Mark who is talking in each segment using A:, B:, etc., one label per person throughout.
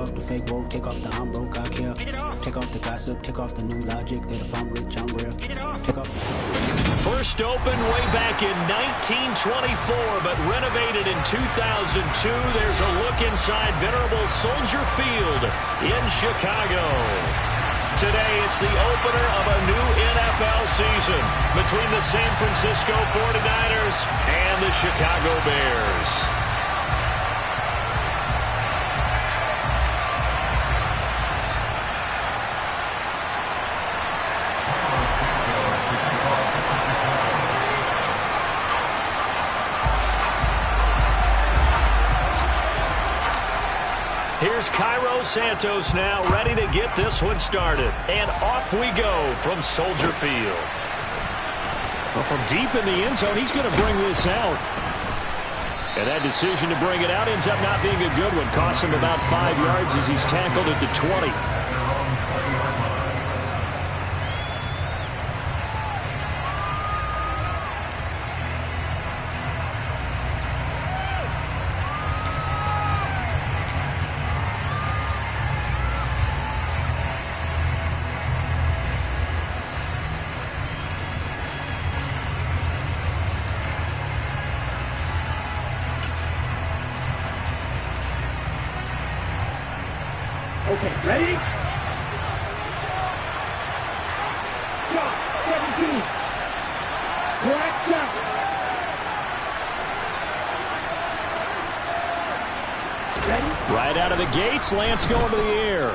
A: off the fake woke, take off the I'm broke, I care. Take off the gossip, take off the new logic that if I'm rich, I'm real. Take off.
B: First opened way back in 1924, but renovated in 2002. There's a look inside venerable Soldier Field in Chicago. Today, it's the opener of a new NFL season between the San Francisco 49ers and the Chicago Bears. Here's Cairo Santos now, ready to get this one started. And off we go from Soldier Field. Well, from deep in the end zone, he's going to bring this out. And that decision to bring it out ends up not being a good one. Costs him about 5 yards as he's tackled at the 20.
C: Okay, ready? Shot, 17. Correct shot. Ready?
B: Right out of the gates, Lance going to the air.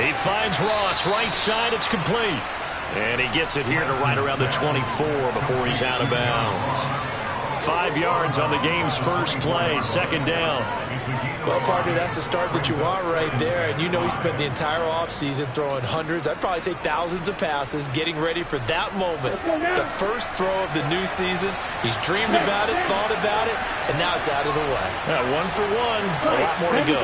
B: He finds Ross, right side, it's complete. And he gets it here to right around the 24 before he's out of bounds. 5 yards on the game's first play, second down.
D: Well, partner, that's the start that you want right there. And you know he spent the entire offseason throwing hundreds, I'd probably say thousands of passes, getting ready for that moment. The first throw of the new season. He's dreamed about it, thought about it, and now it's out of the way.
B: Yeah, 1 for 1, a lot more to go.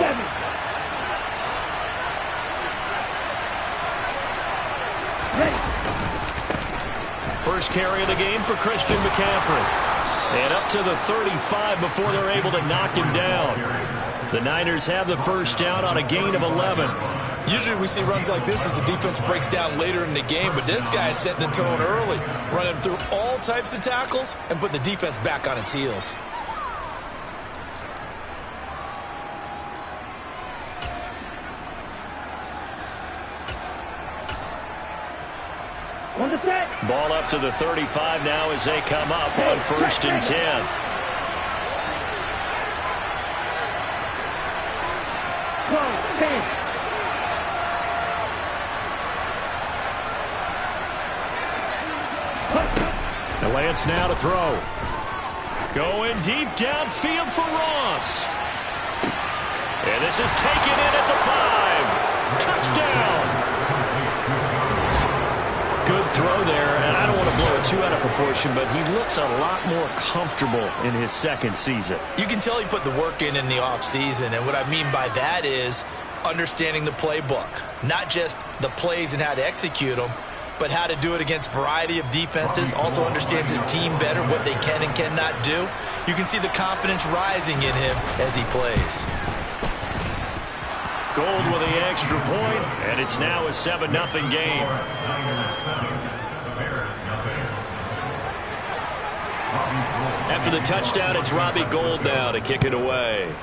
B: First carry of the game for Christian McCaffrey. And up to the 35 before they're able to knock him down. The Niners have the first down on a gain of 11.
D: Usually we see runs like this as the defense breaks down later in the game, but this guy is setting the tone early, running through all types of tackles and putting the defense back on its heels.
B: Ball up to the 35 now as they come up on first and 10. The Lance now to throw. Going deep downfield for Ross. And this is taken in at the 5. Touchdown. Good throw there, and I don't want to blow it too out of proportion, but he looks a lot more comfortable in his second season.
D: You can tell he put the work in the offseason, and what I mean by that is understanding the playbook. Not just the plays and how to execute them, but how to do it against a variety of defenses. Also understands his team better, what they can and cannot do. You can see the confidence rising in him as he plays.
B: Gold with the extra point, and it's now a 7-0 game. After the touchdown, it's Robbie Gould now to kick it away.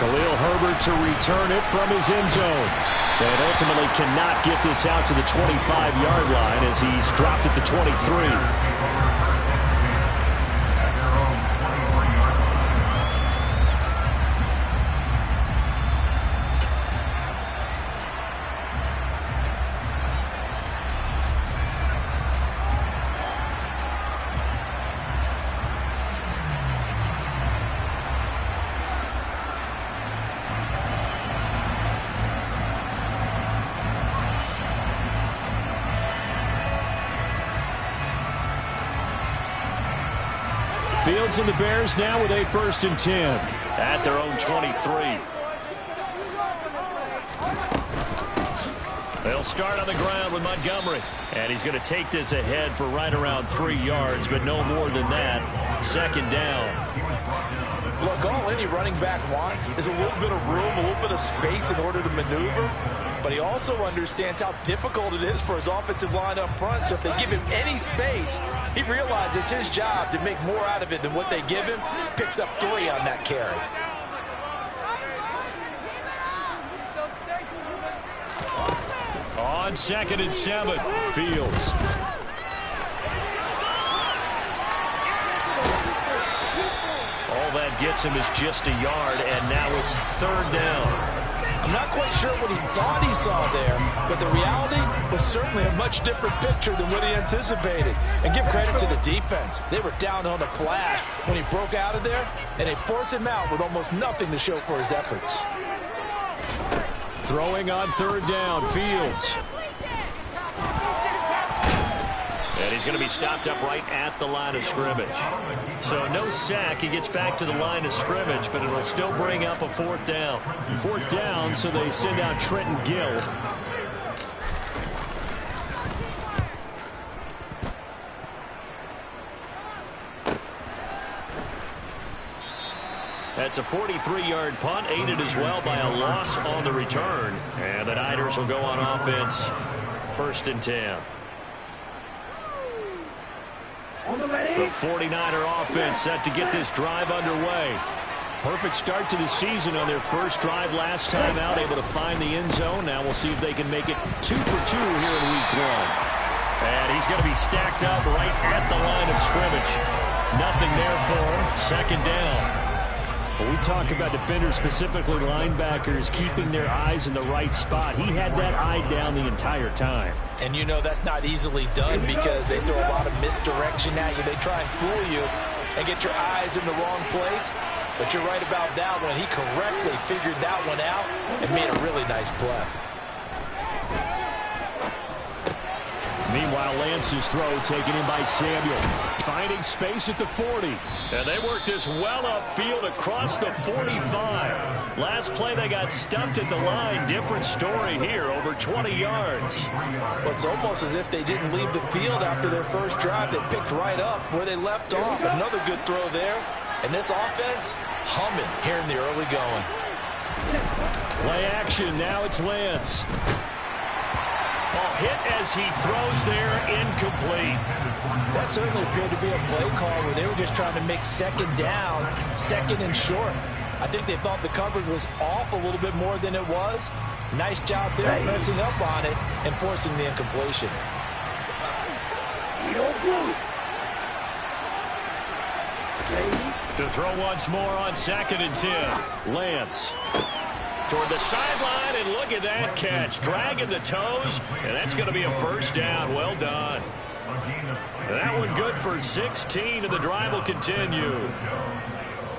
B: Khalil Herbert to return it from his end zone. And ultimately cannot get this out to the 25-yard line as he's dropped at the 23. Fields and the Bears now with a 1st and 10 at their own 23. They'll start on the ground with Montgomery. And he's going to take this ahead for right around 3 yards, but no more than that. Second down.
D: Look, all any running back wants is a little bit of room, a little bit of space in order to maneuver. But he also understands how difficult it is for his offensive line up front. So if they give him any space, he realizes his job to make more out of it than what they give him. Picks up 3 on that carry.
B: On 2nd and 7, Fields. All that gets him is just a yard, and now it's 3rd down.
D: I'm not quite sure what he thought he saw there, but the reality was certainly a much different picture than what he anticipated. And give credit to the defense. They were down on the flash when he broke out of there, and they forced him out with almost nothing to show for his efforts.
B: Throwing on 3rd down, Fields. And he's going to be stopped up right at the line of scrimmage. So no sack. He gets back to the line of scrimmage, but it'll still bring up a 4th down. 4th down, so they send out Trenton Gill. That's a 43-yard punt, aided as well by a loss on the return. And the Niners will go on offense, 1st and 10. The 49er offense set to get this drive underway. Perfect start to the season on their first drive last time out, able to find the end zone. Now we'll see if they can make it 2 for 2 here in week 1. And he's going to be stacked up right at the line of scrimmage. Nothing there for him. 2nd down. When we talk about defenders, specifically linebackers, keeping their eyes in the right spot, he had that eye down the entire time.
D: And you know that's not easily done because they throw a lot of misdirection at you. They try and fool you and get your eyes in the wrong place. But you're right about that one. He correctly figured that one out and made a really nice play.
B: Meanwhile, Lance's throw taken in by Samuel. Finding space at the 40. And they work this well upfield across the 45. Last play, they got stuffed at the line. Different story here, over 20 yards.
D: Well, it's almost as if they didn't leave the field after their first drive. They picked right up where they left off. Another good throw there. And this offense, humming here in the early going.
B: Play action. Now it's Lance. Ball hit as he throws there, incomplete.
D: That certainly appeared to be a play call where they were just trying to make 2nd down, 2nd and short. I think they thought the coverage was off a little bit more than it was. Nice job there pressing up on it and forcing the incompletion.
B: To throw once more on 2nd and 10. Lance. Toward the sideline, and look at that catch. Dragging the toes, and that's going to be a 1st down. Well done. That one good for 16, and the drive will continue.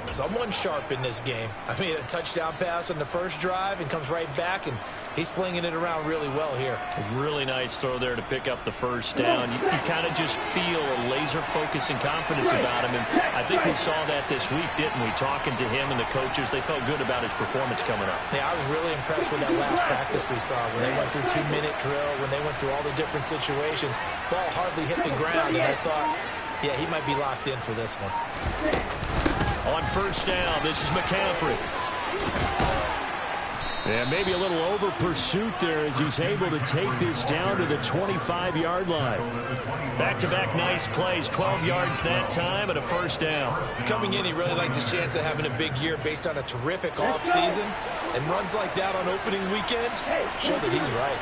D: Someone sharp in this game. I mean, a touchdown pass on the first drive and comes right back, and he's flinging it around really well here.
B: A really nice throw there to pick up the 1st down. You kind of just feel a laser focus and confidence about him, and I think we saw that this week, didn't we? Talking to him and the coaches, they felt good about his performance coming up.
D: Yeah, I was really impressed with that last practice we saw when they went through 2-minute drill, when they went through all the different situations. Ball hardly hit the ground, and I thought, yeah, he might be locked in for this one.
B: On 1st down, this is McCaffrey. And maybe a little over pursuit there as he's able to take this down to the 25-yard line. Back-to-back nice plays, 12 yards that time and a 1st down.
D: Coming in, he really liked his chance of having a big year based on a terrific offseason. And runs like that on opening weekend show that he's right.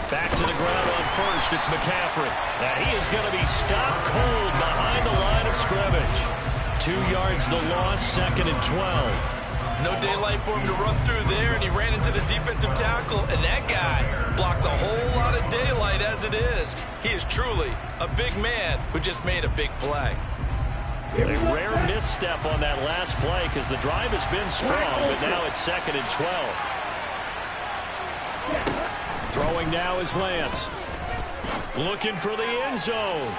B: Back to the ground on 1st, it's McCaffrey. Now he is going to be stopped cold behind the line of scrimmage. 2 yards the loss, 2nd and 12.
D: No daylight for him to run through there, and he ran into the defensive tackle, and that guy blocks a whole lot of daylight as it is. He is truly a big man who just made a big play.
B: A rare misstep on that last play because the drive has been strong, but now it's 2nd and 12. Throwing now is Lance. Looking for the end zone.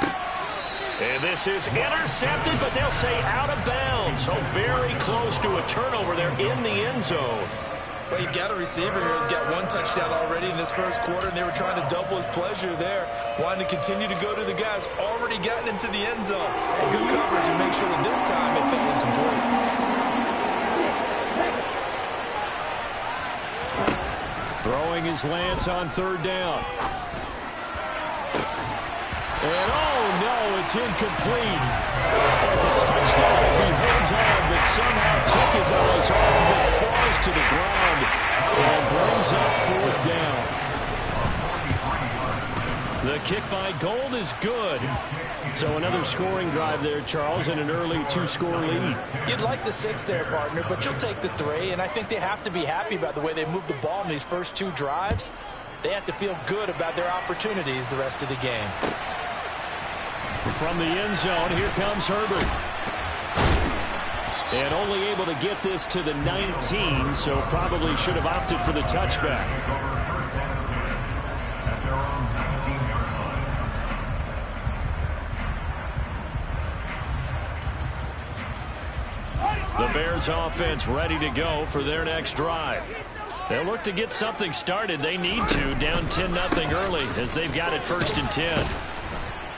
B: And this is intercepted, but they'll say out of bounds. So very close to a turnover there in the end zone.
D: Well, you've got a receiver here who's got 1 touchdown already in this first quarter, and they were trying to double his pleasure there, wanting to continue to go to the guys already gotten into the end zone. But good coverage and make Eventually, this time, it fell incomplete.
B: Throwing his Lance on third down. And oh no, it's incomplete. It's a touchdown if he holds on, but somehow took his eyes off of it, falls to the ground, and brings up fourth down. The kick by Gold is good. So another scoring drive there, Charles, and an early two-score lead.
D: You'd like the 6 there, partner, but you'll take the 3, and I think they have to be happy about the way they moved the ball in these first 2 drives. They have to feel good about their opportunities the rest of the game.
B: From the end zone, here comes Herbert. And only able to get this to the 19, so probably should have opted for the touchback. The Bears offense ready to go for their next drive. They'll look to get something started. They need to, down 10-0 early as they've got it 1st and 10.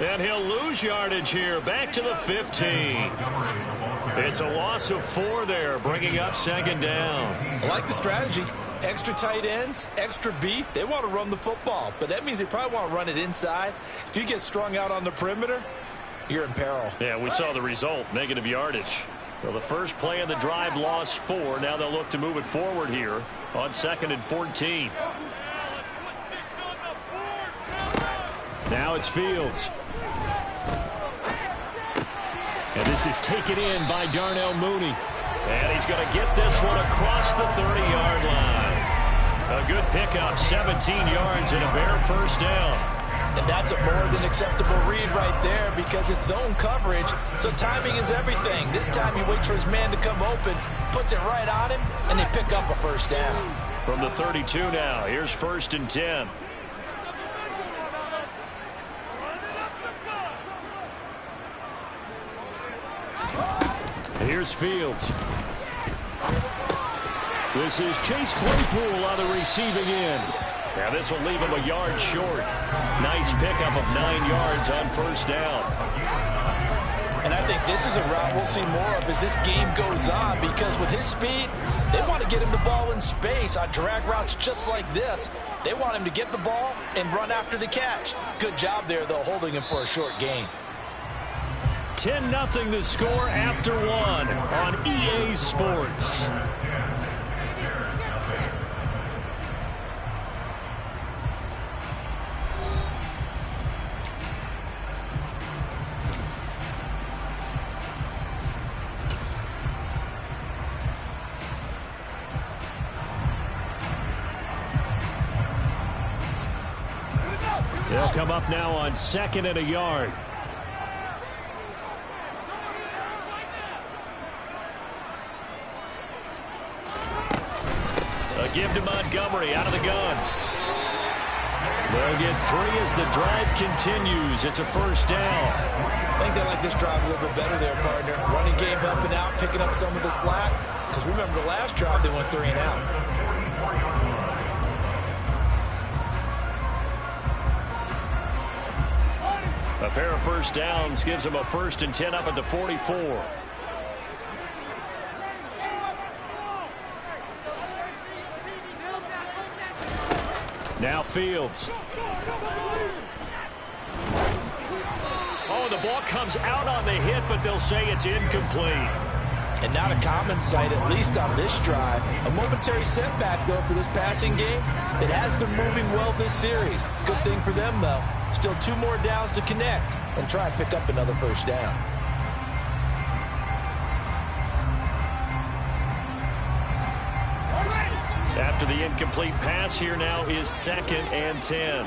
B: And he'll lose yardage here, back to the 15. It's a loss of 4 there, bringing up 2nd down.
D: I like the strategy. Extra tight ends, extra beef. They want to run the football, but that means they probably want to run it inside. If you get strung out on the perimeter, you're in peril.
B: Yeah, we saw the result, negative yardage. Well, the first play of the drive lost 4. Now they'll look to move it forward here on 2nd and 14. Now it's Fields. And this is taken in by Darnell Mooney. And he's going to get this one across the 30-yard line. A good pickup, 17 yards and a Bear first down.
D: And that's a more than acceptable read right there because it's zone coverage, so timing is everything. This time he waits for his man to come open, puts it right on him, and they pick up a first down.
B: From the 32 now, here's 1st and 10. Here's Fields. This is Chase Claypool on the receiving end. Now this will leave him a yard short. Nice pickup of 9 yards on first down.
D: And I think this is a route we'll see more of as this game goes on because with his speed, they want to get him the ball in space on drag routes just like this. They want him to get the ball and run after the catch. Good job there, though, holding him for a short gain.
B: 10-0 the score after 1 on EA Sports. They'll come up now on 2nd and a yard. A give to Montgomery out of the gun. They'll get 3 as the drive continues. It's a first down.
D: I think they like this drive a little bit better there, partner. Running game helping out, picking up some of the slack. Because remember the last drive, they went 3 and out.
B: A pair of first downs gives them a 1st and 10 up at the 44. Now Fields. Oh, the ball comes out on the hit, but they'll say it's incomplete.
D: And not a common sight, at least on this drive. A momentary setback, though, for this passing game. It has been moving well this series. Good thing for them, though. Still 2 more downs to connect and try and pick up another first down.
B: After the incomplete pass, here now is 2nd and 10.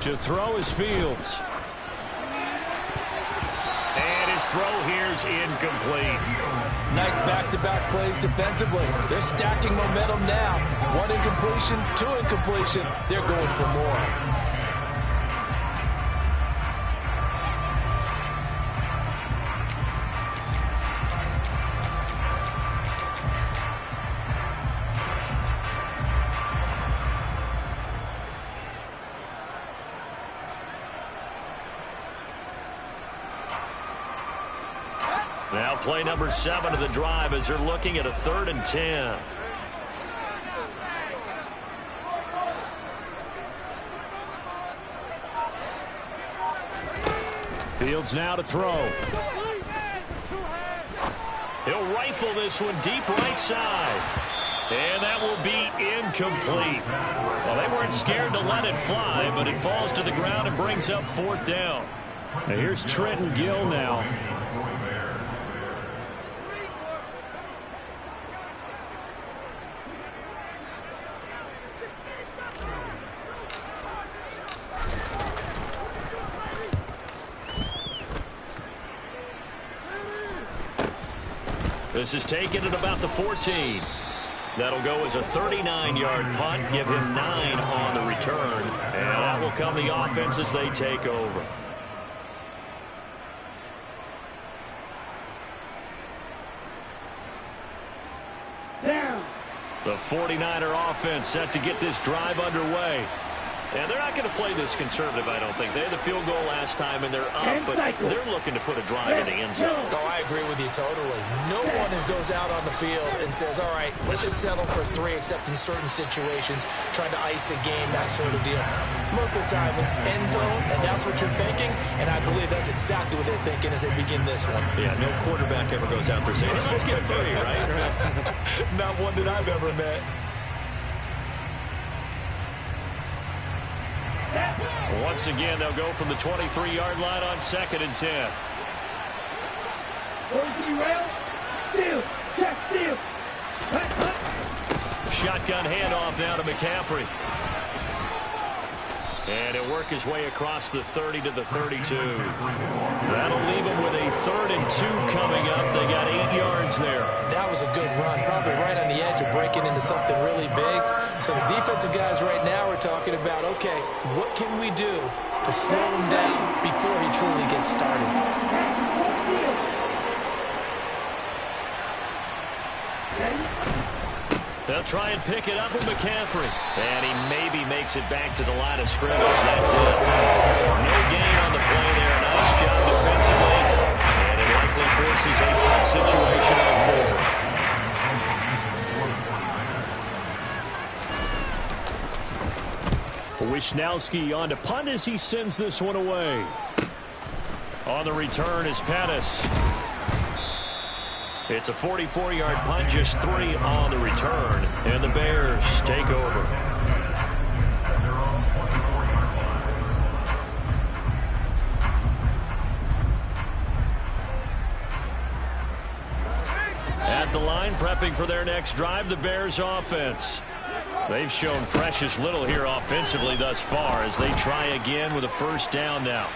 B: To throw is Fields. And his throw here's incomplete.
D: Nice back-to-back plays defensively. They're stacking momentum now. One incompletion, two incompletion. They're going for more.
B: Now play number 7 of the drive as they're looking at a 3rd and 10. Fields now to throw. He'll rifle this one deep right side. And that will be incomplete. Well, they weren't scared to let it fly, but it falls to the ground and brings up 4th down. Now here's Trenton Gill now. This is taken at about the 14. That'll go as a 39-yard punt, give him 9 on the return. And that will come the offense as they take over.
C: Down.
B: The 49er offense set to get this drive underway. And they're not going to play this conservative, I don't think. They had the field goal last time, and they're up, but they're looking to put a drive in the end zone.
D: Oh, I agree with you totally. No one goes out on the field and says, all right, let's just settle for 3, except in certain situations, trying to ice a game, that sort of deal. Most of the time, it's end zone, and that's what you're thinking, and I believe that's exactly what they're thinking as they begin this one.
B: Yeah, no quarterback ever goes out there saying, let's get footy, right?
D: Not one that I've ever met.
B: Once again, they'll go from the 23-yard line on 2nd and 10.
C: Steal. Check, steal.
B: Shotgun handoff now to McCaffrey. And he'll work his way across the 30 to the 32. That'll leave him with a 3rd and 2 coming up. They got 8 yards there.
D: That was a good run, probably right on the edge of breaking into something really big. So the defensive guys right now are talking about, okay, what can we do to slow him down before he truly gets started?
B: They'll try and pick it up with McCaffrey. And he maybe makes it back to the line of scrimmage. That's it. No gain on the play there. Nice job defensively. And it likely forces a punt situation on 4th. Wisnowski on to punt as he sends this one away. On the return is Pettis. It's a 44-yard punt, just 3 on the return. And the Bears take over. At the line, prepping for their next drive, the Bears offense. They've shown precious little here offensively thus far as they try again with a 1st down now.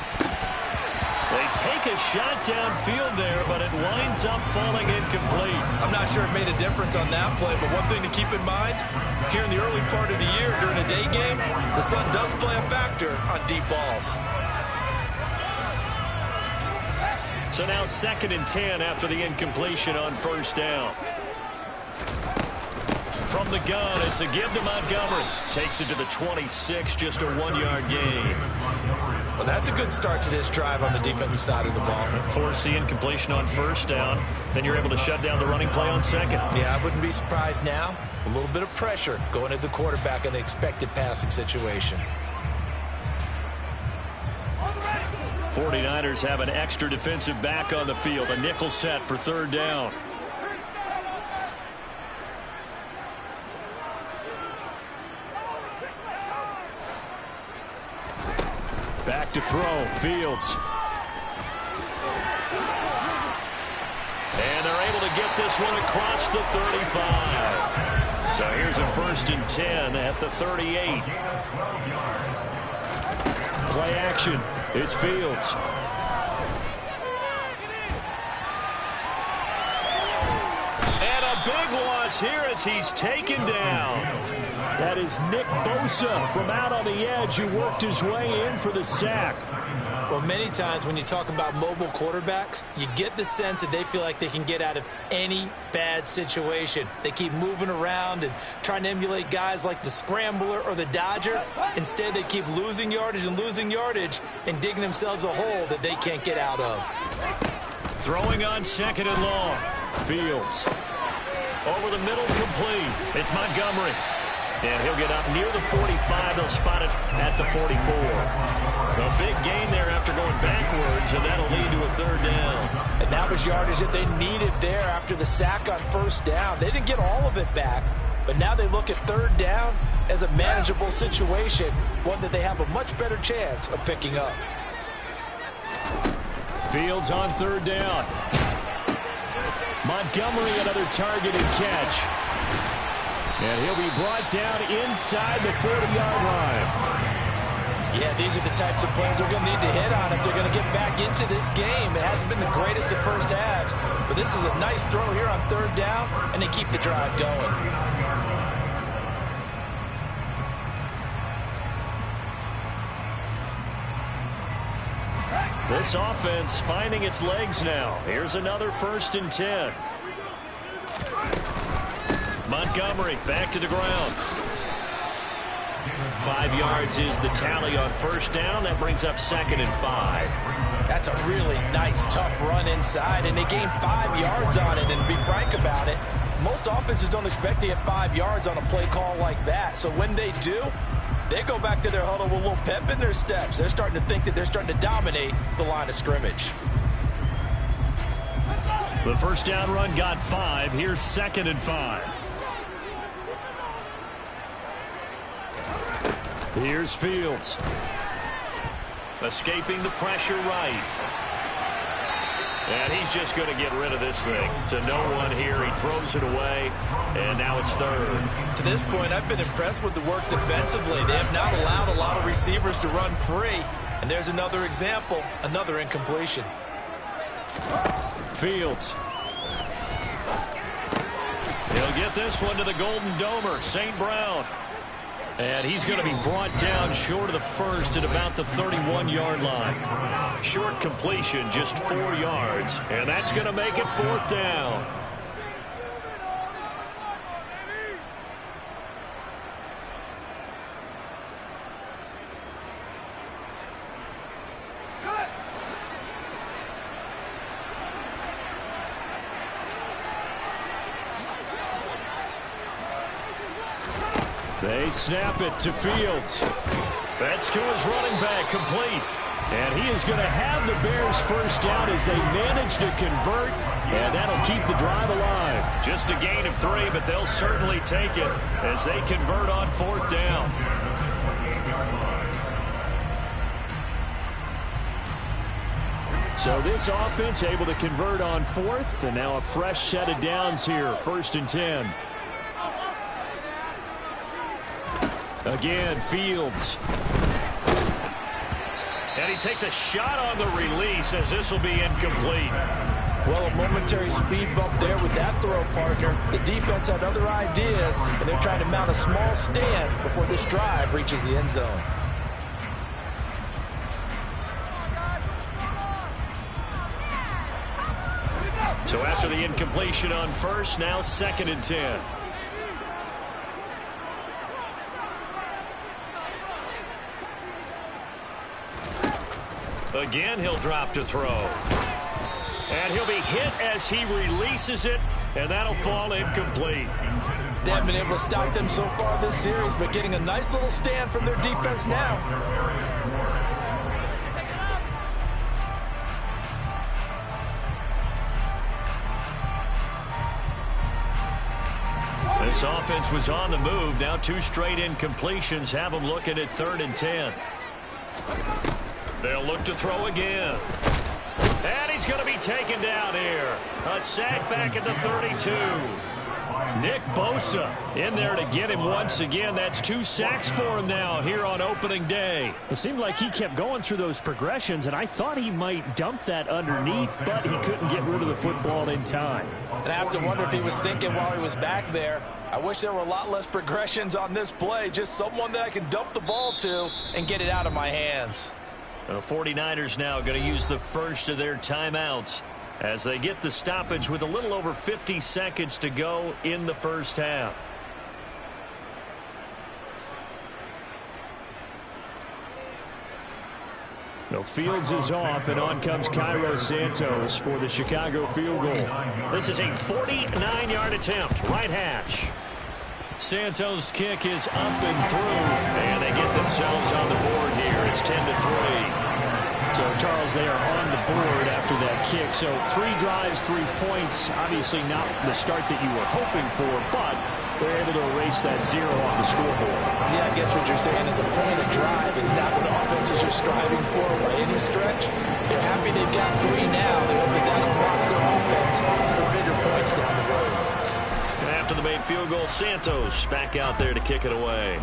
B: They take a shot downfield there, but it winds up falling incomplete.
D: I'm not sure it made a difference on that play, but one thing to keep in mind, here in the early part of the year during a day game, the sun does play a factor on deep balls.
B: So now 2nd and 10 after the incompletion on 1st down. From the gun, it's a give to Montgomery. Takes it to the 26, just a 1-yard gain.
D: Well, that's a good start to this drive on the defensive side of the ball.
B: Force the incompletion on 1st down. Then you're able to shut down the running play on 2nd.
D: Yeah, I wouldn't be surprised now. A little bit of pressure going at the quarterback in the expected passing situation.
B: 49ers have an extra defensive back on the field. A nickel set for 3rd down. Back to throw, Fields. And they're able to get this one across the 35. So here's a 1st and 10 at the 38. Play action. It's Fields. loss here as he's taken down. That is Nick Bosa from out on the edge who worked his way in for the sack.
D: Well, many times when you talk about mobile quarterbacks, you get the sense that they feel like they can get out of any bad situation. They keep moving around and trying to emulate guys like the Scrambler or the Dodger. Instead, they keep losing yardage and digging themselves a hole that they can't get out of.
B: Throwing on 2nd and long. Fields. Over the middle, complete. It's Montgomery. And he'll get up near the 45. They'll spot it at the 44. A big gain there after going backwards, and that'll lead to a 3rd down.
D: And that was yardage that they needed there after the sack on 1st down. They didn't get all of it back, but now they look at 3rd down as a manageable situation, one that they have a much better chance of picking up.
B: Fields on 3rd down. Montgomery, another targeted catch. And he'll be brought down inside the 40-yard line.
D: Yeah, these are the types of plays they're going to need to hit on if they're going to get back into this game. It hasn't been the greatest of first halves, but this is a nice throw here on 3rd down, and they keep the drive going.
B: This offense finding its legs now. Here's another 1st and 10. Montgomery back to the ground. 5 yards is the tally on 1st down. That brings up 2nd and 5.
D: That's a really nice, tough run inside, and they gained 5 yards on it. And to be frank about it, most offenses don't expect to get 5 yards on a play call like that. So when they do, they go back to their huddle with a little pep in their steps. They're starting to think that they're starting to dominate the line of scrimmage.
B: The 1st down run got 5. Here's 2nd and 5. Here's Fields. Escaping the pressure right. And he's just going to get rid of this thing. To no one here. He throws it away. And now it's 3rd.
D: To this point, I've been impressed with the work defensively. They have not allowed a lot of receivers to run free. And there's another example, another incompletion.
B: Fields. He'll get this one to the Golden Domer, St. Brown. And he's going to be brought down short of the 1st at about the 31-yard line. Short completion, just 4 yards. And that's going to make it 4th down. They snap it to Fields. That's to his running back, complete. And he is going to have the Bears 1st down as they manage to convert, and that'll keep the drive alive. Just a gain of 3, but they'll certainly take it as they convert on 4th down. So this offense able to convert on 4th, and now a fresh set of downs here, 1st and 10. Again, Fields. And he takes a shot on the release as this will be incomplete.
D: Well, a momentary speed bump there with that throw, partner. The defense had other ideas, and they're trying to mount a small stand before this drive reaches the end zone.
B: So after the incompletion on 1st, now 2nd and 10. Again, he'll drop to throw. And he'll be hit as he releases it, and that'll fall incomplete.
D: They haven't been able to stop them so far this series, but getting a nice little stand from their defense now.
B: This offense was on the move. Now 2 straight incompletions have them looking at 3rd and 10. They'll look to throw again. And he's going to be taken down here. A sack back at the 32. Nick Bosa in there to get him once again. That's 2 sacks for him now here on opening day.
E: It seemed like he kept going through those progressions, and I thought he might dump that underneath, but he couldn't get rid of the football in time.
D: And I have to wonder if he was thinking while he was back there, I wish there were a lot less progressions on this play, just someone that I can dump the ball to and get it out of my hands.
B: The 49ers now going to use the first of their timeouts as they get the stoppage with a little over 50 seconds to go in the first half.
E: No, Fields is off, and on comes Cairo Santos for the Chicago field goal.
B: This is a 49-yard attempt, right hash. Santos' kick is up and through, and they get themselves on the board here. It's 10-3.
E: So, Charles, they are on the board after that kick. So 3 drives, 3 points. Obviously not the start that you were hoping for, but they're able to erase that 0 off the scoreboard.
D: Yeah, I guess what you're saying is a point of drive is not what offenses are striving for by any stretch. They're happy they've got 3 now. They hope that unlocks their offense for bigger points down the road.
B: And after the made field goal, Santos back out there to kick it away.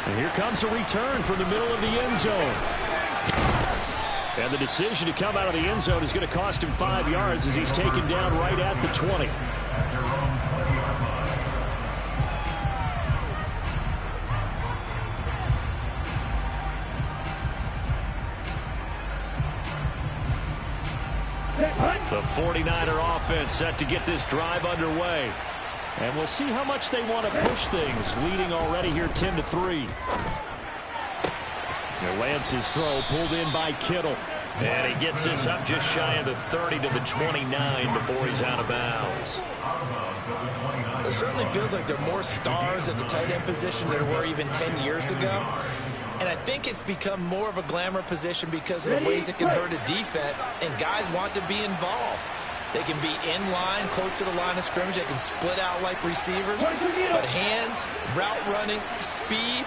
E: And here comes a return from the middle of the end zone. And the decision to come out of the end zone is going to cost him 5 yards as he's taken down right at the 20.
B: The 49er offense set to get this drive underway.
E: And we'll see how much they want to push things, leading already here 10-3. Lance's throw pulled in by Kittle.
B: And he gets this up just shy of the 30 to the 29 before he's out of bounds.
D: It certainly feels like there are more stars at the tight end position than there were even 10 years ago. And I think it's become more of a glamour position because of the ways it can hurt a defense, and guys want to be involved. They can be in line, close to the line of scrimmage. They can split out like receivers. But hands, route running, speed,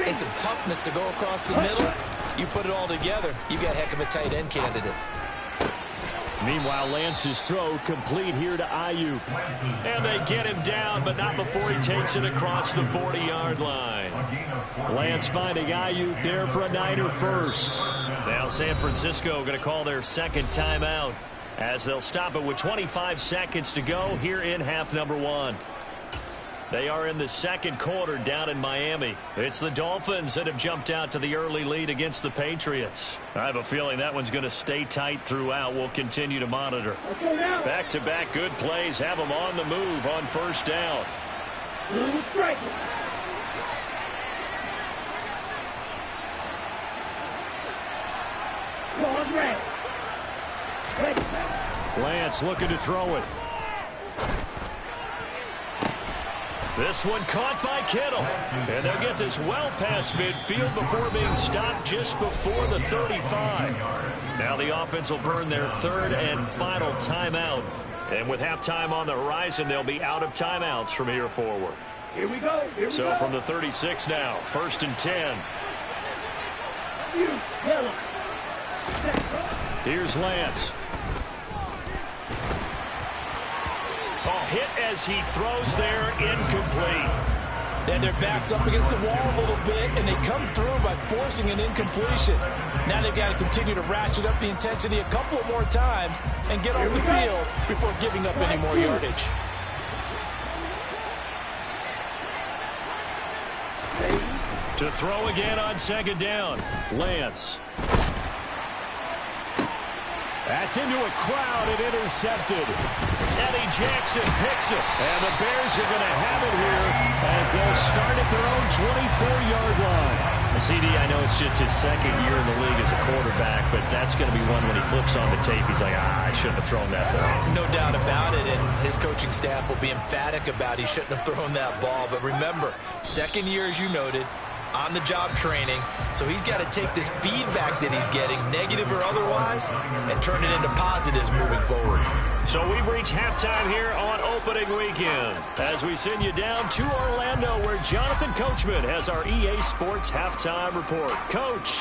D: and some toughness to go across the middle, you put it all together, you got a heck of a tight end candidate.
E: Meanwhile, Lance's throw complete here to Ayuk.
B: And they get him down, but not before he takes it across the 40-yard line.
E: Lance finding Ayuk there for a Niner first.
B: Now San Francisco going to call their second timeout as they'll stop it with 25 seconds to go here in half number 1. They are in the second quarter down in Miami. It's the Dolphins that have jumped out to the early lead against the Patriots. I have a feeling that one's going to stay tight throughout. We'll continue to monitor. Back-to-back good plays have them on the move on first down.
E: Lance looking to throw it.
B: This one caught by Kittle. And they'll get this well past midfield before being stopped just before the 35. Now the offense will burn their third and final timeout. And with halftime on the horizon, they'll be out of timeouts from here forward.
C: Here we go.
B: So from the 36 now, 1st and 10.
E: Here's Lance.
B: Hit as he throws there, incomplete.
D: And their back's up against the wall a little bit, and they come through by forcing an incompletion. Now they've got to continue to ratchet up the intensity a couple of more times and get off the field before giving up any more yardage.
B: To throw again on second down.
E: Lance. That's into a crowd and intercepted.
B: Eddie Jackson picks it.
E: And the Bears are going to have it here as they'll start at their own 24-yard line.
B: CD, I know it's just his second year in the league as a quarterback, but that's going to be one when he flips on the tape, he's like, I shouldn't have thrown that ball.
D: No doubt about it, and his coaching staff will be emphatic about he shouldn't have thrown that ball. But remember, second year, as you noted, on-the-job training, so he's got to take this feedback that he's getting, negative or otherwise, and turn it into positives moving forward.
B: So we've reached halftime here on opening weekend as we send you down to Orlando where Jonathan Coachman has our EA Sports Halftime Report. Coach.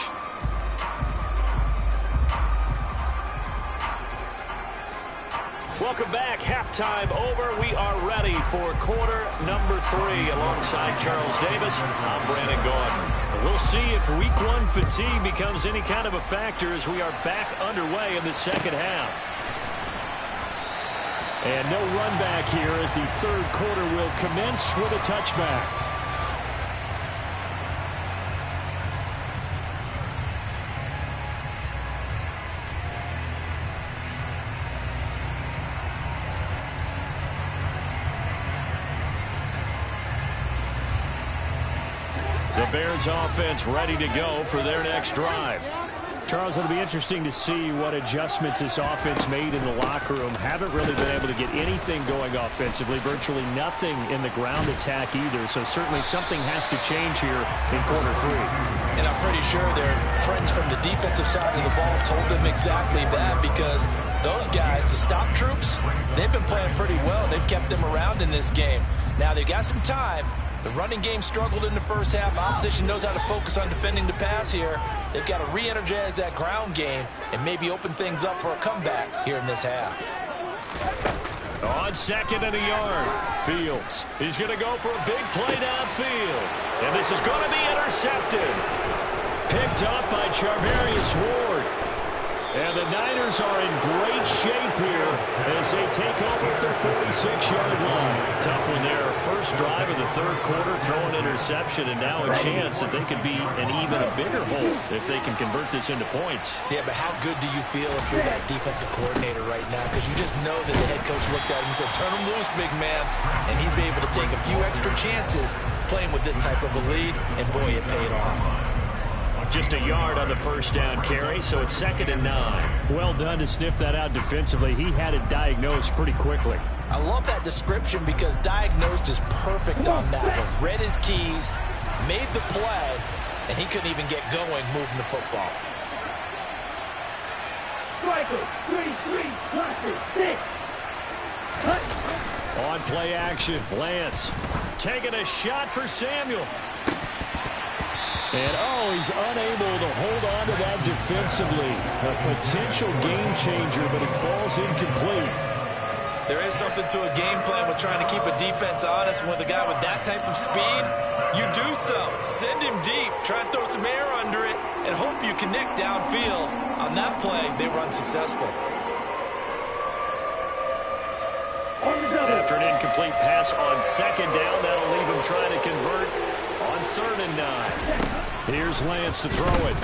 B: Welcome back. Halftime over. We are ready for quarter number 3. Alongside Charles Davis, I'm Brandon Gaudin. We'll see if week 1 fatigue becomes any kind of a factor as we are back underway in the second half. And no run back here as the third quarter will commence with a touchback. The Bears offense ready to go for their next drive. Charles, it'll be interesting to see what adjustments this offense made in the locker room. Haven't really been able to get anything going offensively, virtually nothing in the ground attack either. So certainly something has to change here in quarter 3.
D: And I'm pretty sure their friends from the defensive side of the ball told them exactly that, because those guys, the stop troops, they've been playing pretty well. They've kept them around in this game. Now they've got some time. The running game struggled in the first half. Opposition knows how to focus on defending the pass here. They've got to re-energize that ground game and maybe open things up for a comeback here in this half.
B: On 2nd and a yard, Fields. He's going to go for a big play downfield. And this is going to be intercepted. Picked up by Charvarius Ward. And the Niners are in great shape here as they take over at their 46-yard line. Tough one there. First drive of the third quarter, throwing interception, and now a chance that they could be an even a bigger hole if they can convert this into points.
D: Yeah, but how good do you feel if you're that defensive coordinator right now? Because you just know that the head coach looked at him and said, turn him loose, big man. And he'd be able to take a few extra chances playing with this type of a lead, and boy, it paid off.
B: Just a yard on the first down carry, so it's 2nd and 9.
E: Well done to sniff that out defensively. He had it diagnosed pretty quickly.
D: I love that description because diagnosed is perfect on that one. Read his keys, made the play, and he couldn't even get going moving the football.
C: Striker, 33, classic, 6.
E: On play action, Lance.
B: Taking a shot for Samuel.
E: And, oh, he's unable to hold on to that defensively. A potential game changer, but it falls incomplete.
D: There is something to a game plan with trying to keep a defense honest. With a guy with that type of speed, you do so. Send him deep, try and throw some air under it, and hope you connect downfield. On that play, they were unsuccessful.
B: After an incomplete pass on 2nd down, that'll leave him trying to convert on 3rd and 9.
E: Here's Lance to throw it.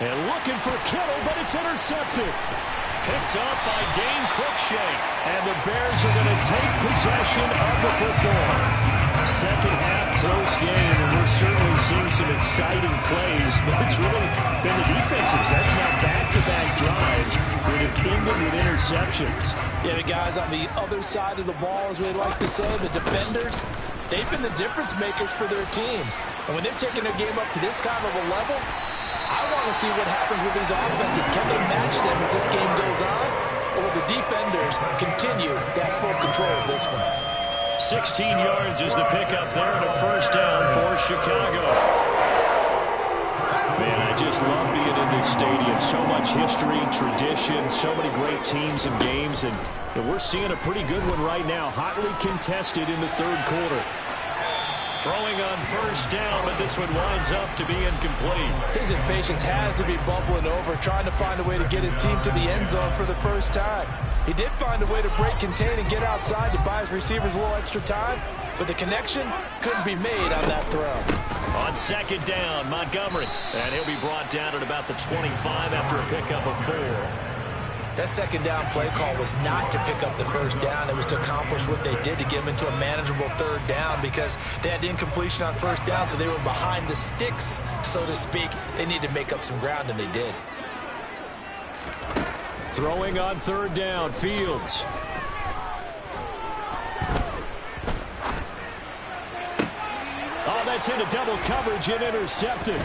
E: And looking for Kittle, but it's intercepted.
B: Picked up by Dane Cruikshank.
E: And the Bears are going to take possession of the football. Second half close game, and we're certainly seeing some exciting plays, but it's really been the defenses. That's now back-to-back drives that have ended with interceptions.
D: Yeah, the guys on the other side of the ball, as we'd like to say, the defenders, they've been the difference makers for their teams. And when they're taking their game up to this kind of a level, I want to see what happens with these offenses. Can they match them as this game goes on? Or will the defenders continue to have full control of this one?
B: 16 yards is the pickup there and a first down for Chicago.
E: Man, I just love being in this stadium. So much history, tradition, so many great teams and games, and we're seeing a pretty good one right now, hotly contested in the third quarter.
B: Throwing on first down, but this one winds up to be incomplete.
D: His impatience has to be bubbling over, trying to find a way to get his team to the end zone for the first time. He did find a way to break contain and get outside to buy his receivers a little extra time, but the connection couldn't be made on that throw.
B: On 2nd down, Montgomery. And he'll be brought down at about the 25 after a pickup of 4.
D: That 2nd down play call was not to pick up the first down. It was to accomplish what they did to get them into a manageable 3rd down because they had incompletion on first down, so they were behind the sticks, so to speak. They needed to make up some ground, and they did.
E: Throwing on 3rd down, Fields. Oh, that's into double coverage and intercepted.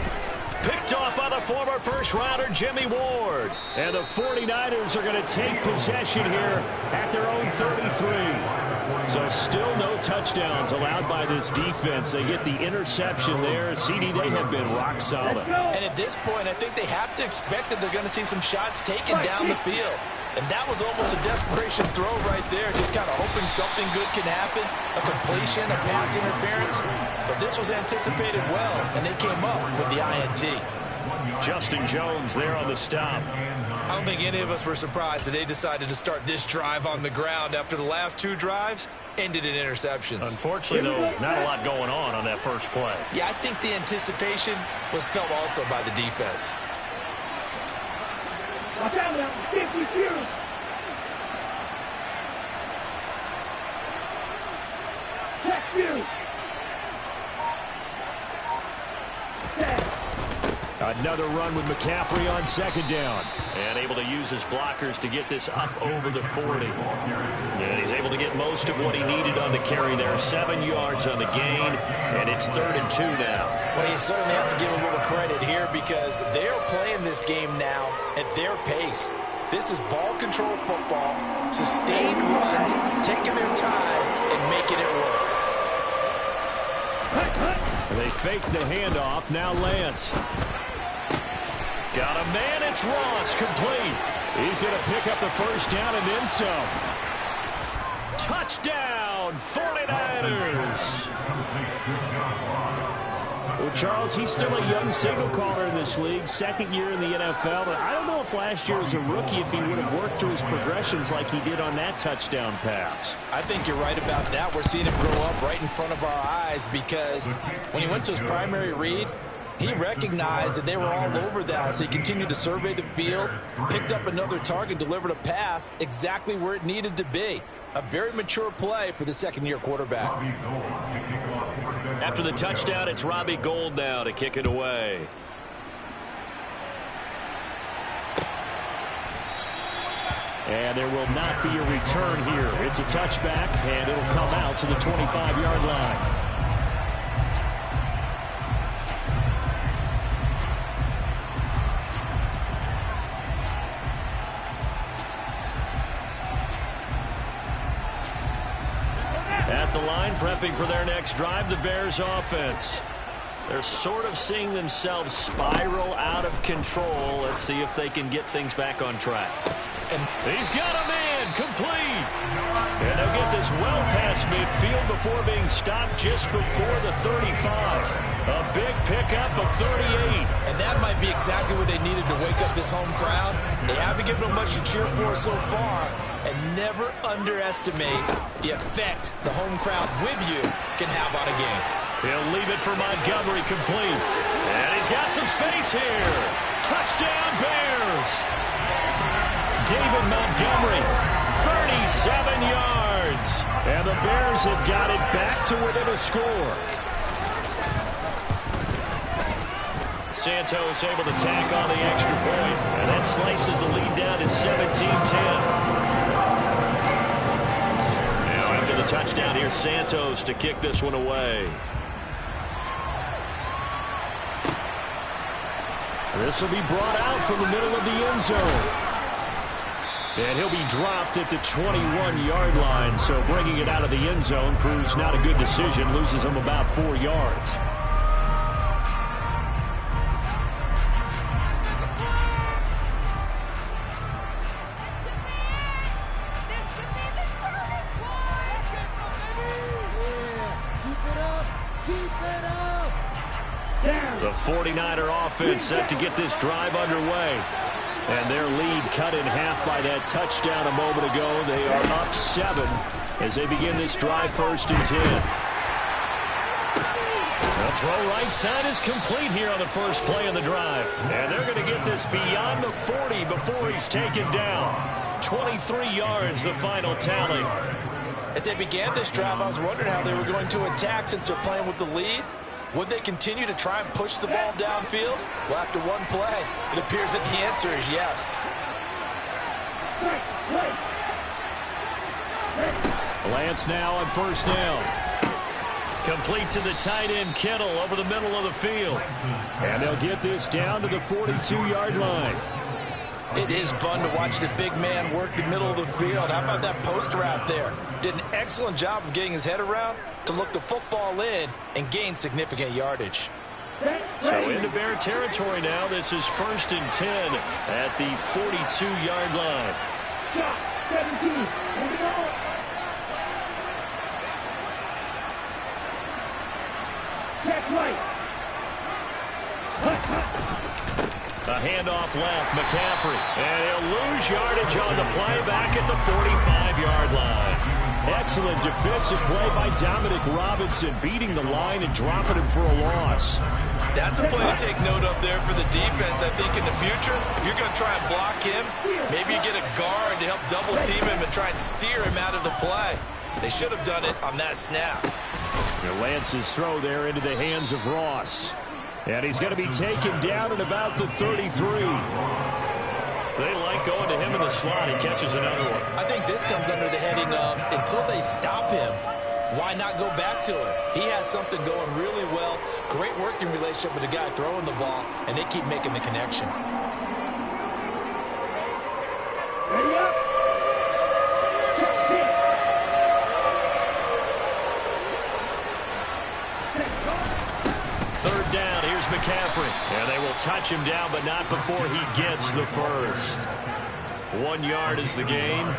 B: Picked off by the former first-rounder Jimmy Ward.
E: And the 49ers are going to take possession here at their own 33. So still no touchdowns allowed by this defense. They get the interception there. CD, they have been rock solid.
D: And at this point, I think they have to expect that they're going to see some shots taken down the field. And that was almost a desperation throw right there, just kind of hoping something good can happen, a completion, a pass interference. But this was anticipated well, and they came up with the INT.
E: Justin Jones there on the stop.
D: I don't think any of us were surprised that they decided to start this drive on the ground after the last 2 drives ended in interceptions.
E: Unfortunately, though, not a lot going on that first play.
D: Yeah, I think the anticipation was felt also by the defense.
C: Watch out now, 52. Check you.
E: Another run with McCaffrey on second down. And able to use his blockers to get this up over the 40. And he's able to get most of what he needed on the carry there. 7 yards on the gain, and it's 3rd and 2 now.
D: Well, you certainly have to give a little credit here because they're playing this game now at their pace. This is ball control football, sustained runs, taking their time and making it work.
E: They fake the handoff. Now Lance. Got a man. It's Ross, complete. He's going to pick up the first down and then some. Touchdown, 49ers. Well, Charles, he's still a young signal caller in this league, 2nd year in the NFL. But I don't know if last year as a rookie, if he would have worked through his progressions like he did on that touchdown pass.
D: I think you're right about that. We're seeing him grow up right in front of our eyes because when he went to his primary read, he recognized that they were all over that, so he continued to survey the field, picked up another target, delivered a pass exactly where it needed to be. A very mature play for the 2nd-year quarterback.
B: After the touchdown, it's Robbie Gould now to kick it away.
E: And there will not be a return here. It's a touchback, and it'll come out to the 25-yard line. At the line, prepping for their next drive, the Bears offense. They're sort of seeing themselves spiral out of control. Let's see if they can get things back on track. And he's got a man, complete. And they'll get this well past midfield before being stopped just before the 35. A big pickup of 38.
D: And that might be exactly what they needed to wake up this home crowd. They haven't given them much to cheer for so far. And never underestimate the effect the home crowd with you can have on a game.
E: He'll leave it for Montgomery, complete. And he's got some space here. Touchdown, Bears. David Montgomery, 37 yards. And the Bears have got it back to within a score. Santos able to tack on the extra point. And that slices the lead down to 17-10. The touchdown here, Santos to kick this one away. This will be brought out from the middle of the end zone. And he'll be dropped at the 21-yard line, so bringing it out of the end zone proves not a good decision, loses him about 4 yards. The 49er offense set to get this drive underway. And their lead cut in half by that touchdown a moment ago. They are up 7 as they begin this drive, 1st and 10. The throw right side is complete here on the first play of the drive. And they're going to get this beyond the 40 before he's taken down. 23 yards, the final tally.
D: As they began this drive, I was wondering how they were going to attack since they're playing with the lead. Would they continue to try and push the ball downfield? Well, after one play, it appears that the answer is yes.
E: Lance now on 1st down. Complete to the tight end, Kittle, over the middle of the field. And they'll get this down to the 42-yard line.
D: It is fun to watch the big man work the middle of the field. How about that post route there? Did an excellent job of getting his head around to look the football in and gain significant yardage.
E: So into Bear territory now. This is 1st and 10 at the 42-yard line.
C: Stop. 17. Hold the ball. Check right.
B: A handoff left, McCaffrey. And he'll lose yardage on the play back at the 45-yard line.
E: Excellent defensive play by Dominic Robinson, beating the line and dropping him for a loss.
D: That's a play to take note of there for the defense. I think in the future, if you're going to try and block him, maybe you get a guard to help double team him and try and steer him out of the play. They should have done it on that snap.
E: Lance's throw there into the hands of Ross. And he's going to be taken down at about the 33.
B: They like going to him in the slot. He catches another one.
D: I think this comes under the heading of, until they stop him, why not go back to it? He has something going really well. Great working relationship with the guy throwing the ball, and they keep making the connection.
C: Ready up.
B: Third down, here's McCaffrey. And they will touch him down, but not before he gets the first. 1 yard is the gain.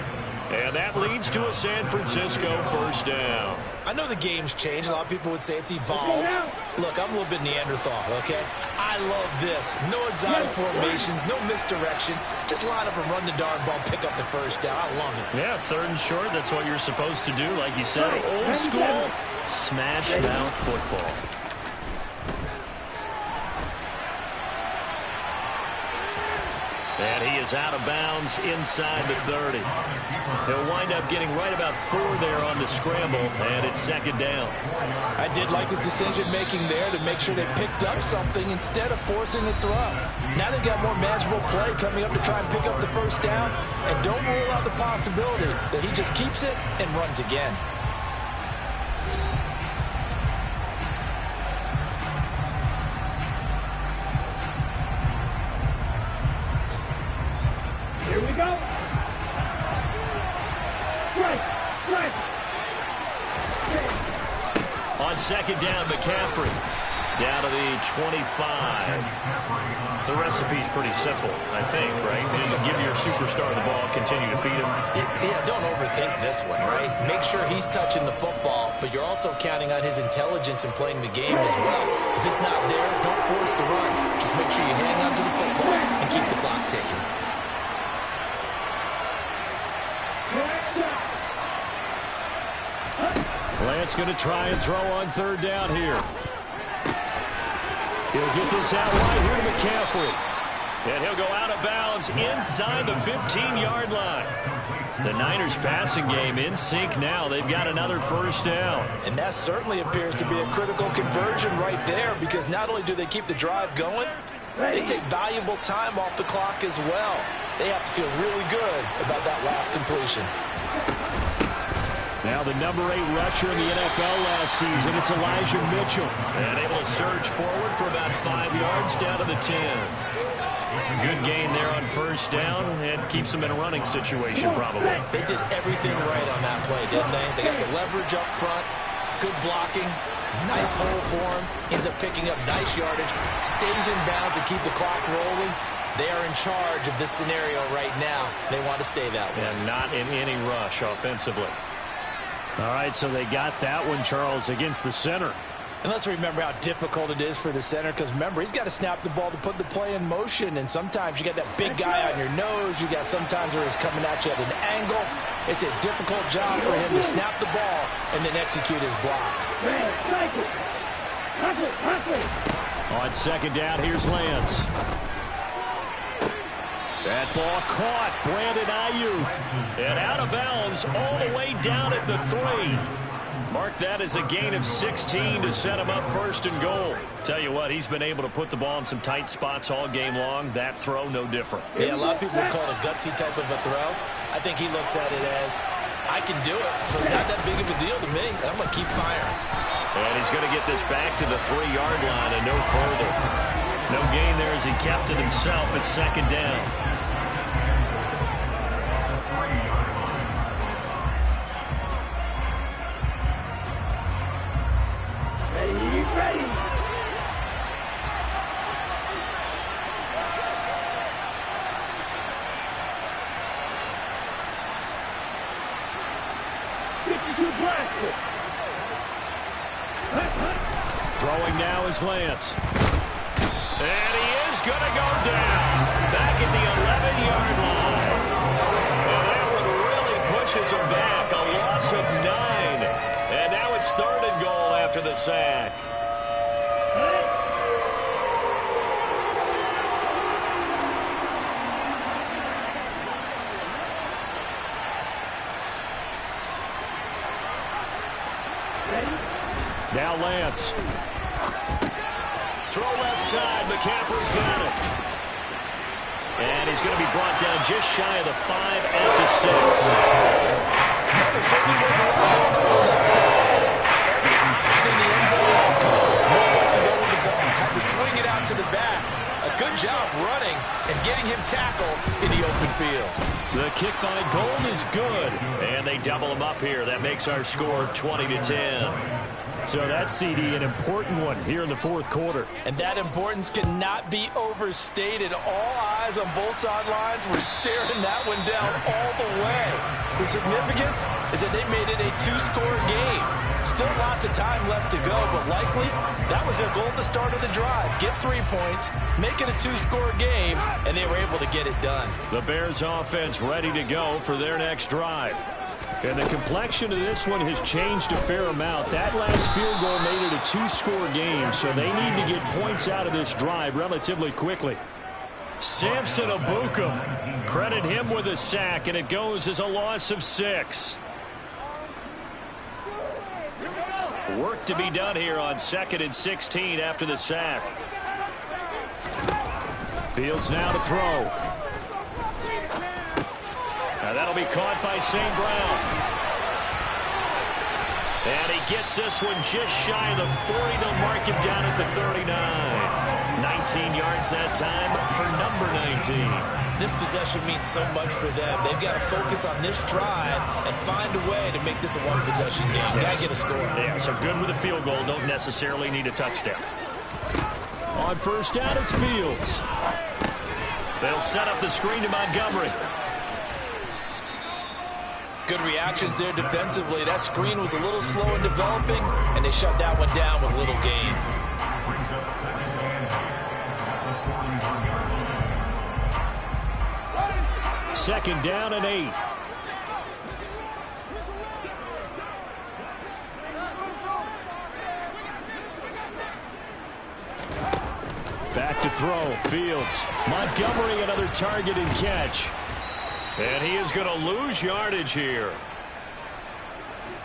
B: And that leads to a San Francisco first down.
D: I know the game's changed. A lot of people would say it's evolved. Look, I'm a little bit Neanderthal, okay? I love this. No exotic formations, no misdirection. Just line up and run the darn ball, pick up the first down. I love it.
B: Yeah, 3rd and short, that's what you're supposed to do. Like you said, old school, smash mouth football. And he is out of bounds inside the 30. He'll wind up getting right about 4 there on the scramble, and it's 2nd down.
D: I did like his decision-making there to make sure they picked up something instead of forcing the throw. Now they've got more manageable play coming up to try and pick up the first down, and don't rule out the possibility that he just keeps it and runs again.
C: Here we go. Strike.
B: On 2nd down, McCaffrey down to the 25. The recipe's pretty simple, I think, right? Just give your superstar the ball, continue to feed him.
D: Yeah, don't overthink this one, right? Make sure he's touching the football, but you're also counting on his intelligence in playing the game as well. If it's not there, don't force the run. Just make sure you hang on to the football and keep the clock ticking.
E: Lance going to try and throw on 3rd down here. He'll get this out right here to McCaffrey.
B: And he'll go out of bounds inside the 15-yard line. The Niners passing game in sync now. They've got another first down.
D: And that certainly appears to be a critical conversion right there, because not only do they keep the drive going, they take valuable time off the clock as well. They have to feel really good about that last completion.
E: Now the number 8 rusher in the NFL last season, it's Elijah Mitchell.
B: And able to surge forward for about 5 yards down to the 10. Good gain there on first down, and keeps them in a running situation probably.
D: They did everything right on that play, didn't they? They got the leverage up front, good blocking, nice hole for him, ends up picking up nice yardage, stays in bounds to keep the clock rolling. They are in charge of this scenario right now. They want to stay that way.
B: And not in any rush offensively.
E: All right, so they got that one, Charles, against the center.
D: And let's remember how difficult it is for the center, because remember, he's got to snap the ball to put the play in motion, and sometimes you got that big guy on your nose. You got sometimes where he's coming at you at an angle. It's a difficult job for him to snap the ball and then execute his block.
E: On 2nd down, here's Lance. That ball caught. Brandon Ayuk.
B: And out of bounds all the way down at the 3. Mark that as a gain of 16 to set him up 1st and goal. Tell you what, he's been able to put the ball in some tight spots all game long. That throw, no different.
D: Yeah, a lot of people would call it a gutsy type of a throw. I think he looks at it as, I can do it, so it's not that big of a deal to me. I'm going to keep firing.
B: And he's going to get this back to the 3-yard line and no further. No gain there as he kept it himself at 2nd down.
C: Ready.
E: Throwing now is Lance. And he is going to go down. Back at the 11-yard line. And that one really pushes him back. A loss of 9. And now it's 3rd and goal after the sack. Now Lance. Throw left side. McCaffrey's got it. And he's going to be brought down just shy of the 5 at the 6.
D: There certainly was a lot going on. Every option in the end zone, no place to go with the ball. Had to swing it out to the back. A good job running and getting him tackled in the open field.
E: The kick by Gold is good. And they double him up here. That makes our score 20-10. So that's, CD, an important one here in the 4th quarter.
D: And that importance cannot be overstated. All eyes on both sidelines were staring that one down all the way. The significance is that they made it a 2-score game. Still lots of time left to go, but likely that was their goal at the start of the drive. Get 3 points, make it a 2-score game, and they were able to get it done.
E: The Bears offense ready to go for their next drive. And the complexion of this one has changed a fair amount. That last field goal made it a 2-score game, so they need to get points out of this drive relatively quickly. Samson Ebukam, credit him with a sack, and it goes as a loss of 6. Work to be done here on 2nd and 16 after the sack. Fields now to throw. Now that'll be caught by St. Brown. And he gets this one just shy of the 40. They'll mark him down at the 39. 19 yards that time for number 19.
D: This possession means so much for them. They've got to focus on this drive and find a way to make this a one-possession game.
E: Yes.
D: Got to get a score.
E: Yeah, so good with a field goal. Don't necessarily need a touchdown. On 1st down, it's Fields. They'll set up the screen to Montgomery.
D: Good reactions there defensively. That screen was a little slow in developing, and they shut that one down with little gain.
E: Second down and 8. Back to throw. Fields. Montgomery, another target and catch. And he is going to lose yardage here.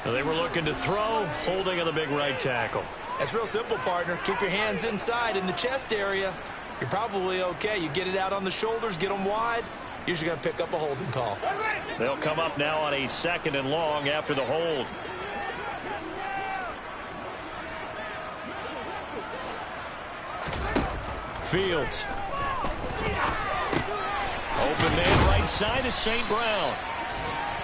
E: They were looking to throw, holding on the big right tackle.
D: That's real simple, partner. Keep your hands inside in the chest area. You're probably okay. You get it out on the shoulders, get them wide. Usually going to pick up a holding call.
E: They'll come up now on a 2nd and long after the hold. Fields. Open man right side is St. Brown.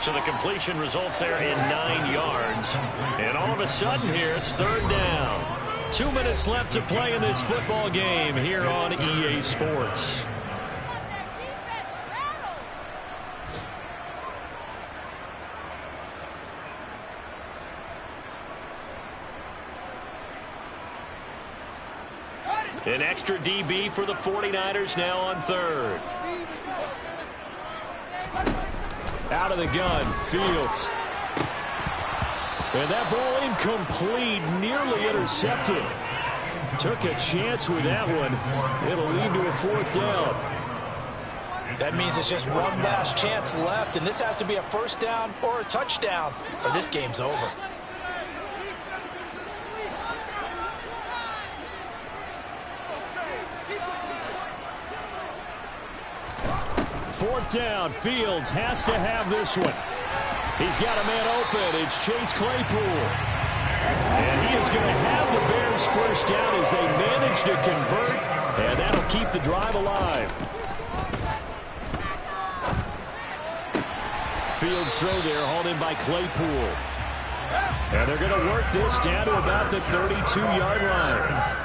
E: So the completion results there in 9 yards. And all of a sudden here, it's 3rd down. 2 minutes left to play in this football game here on EA Sports. An extra DB for the 49ers now on 3rd. Out of the gun, Fields. And that ball incomplete, nearly intercepted. Took a chance with that one. It'll lead to a 4th down.
D: That means it's just one last chance left, and this has to be a 1st down or a touchdown, or this game's over.
E: 4th down. Fields has to have this one. He's got a man open. It's Chase Claypool. And he is going to have the Bears 1st down as they manage to convert. And that'll keep the drive alive. Fields throw there, hauled in by Claypool. And they're going to work this down to about the 32-yard line.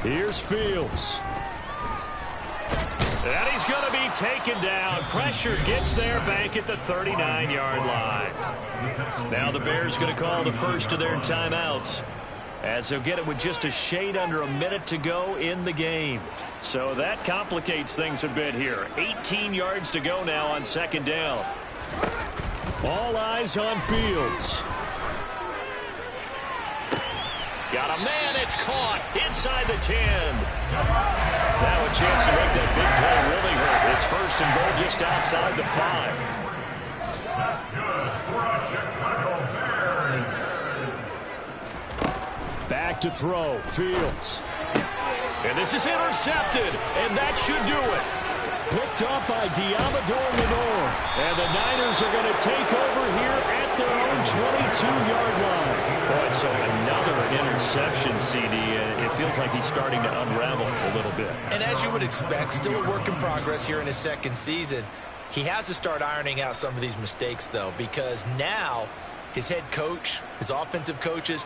E: Here's Fields. And he's going to be
B: taken down. Pressure gets there back at the 39-yard line. Now the Bears going to call the first of their timeouts, as they'll get it with just a shade under a minute to go in the game. So that complicates things a bit here. 18 yards to go now on second down. All eyes on Fields. Got a man, it's caught inside the 10. Now a chance to make that big play really hurt. It's first and goal just outside the 5. Back to throw, Fields. And this is intercepted, and that should do it. Picked up by Diamador Lenore. And the Niners are going to take over here at their own 22-yard line. Boy, so another interception, CD. It feels like he's starting to unravel a little bit. And as you would expect, still a work in progress here in his second season. He has to start ironing out some of these mistakes, though, because now his head coach, his offensive coaches,